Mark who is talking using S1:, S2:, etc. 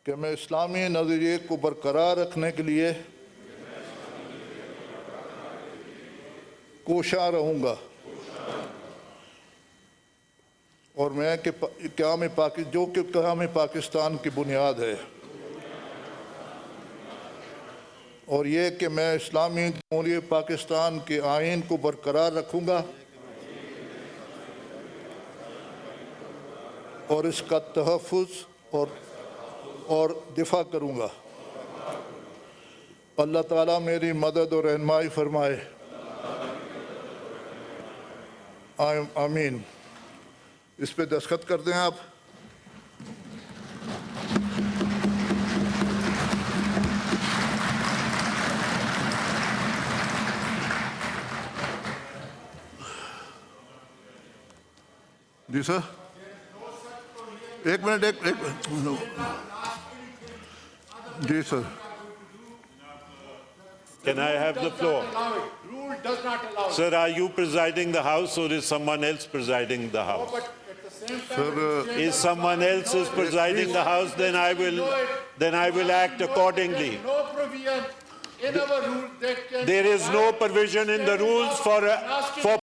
S1: कि मैं इस्लामी नज़रिए को बरकरार रखने के लिए कोशा रहूँगा और मैं कि क़याम पाकिस्तान की बुनियाद है, और ये कि मैं इस्लामी जमहूरियत पाकिस्तान के आइन को बरकरार रखूँगा और इसका तहफ़्फ़ुज़ और दिफा करूँगा। अल्लाह ताला मेरी मदद और रहनुमाई फरमाए। आमीन। इस पे दस्तखत कर दें आप। जी सर, एक मिनट। जी sir.
S2: Can I have the floor?
S3: Rule does not allow it.
S2: Sir, are you presiding the House or is someone else presiding the House?
S3: But at the same time,
S1: Sir,
S2: If someone else is presiding the House, then I will act accordingly.
S3: no provision in our rule that can.
S2: There is no provision in the rules for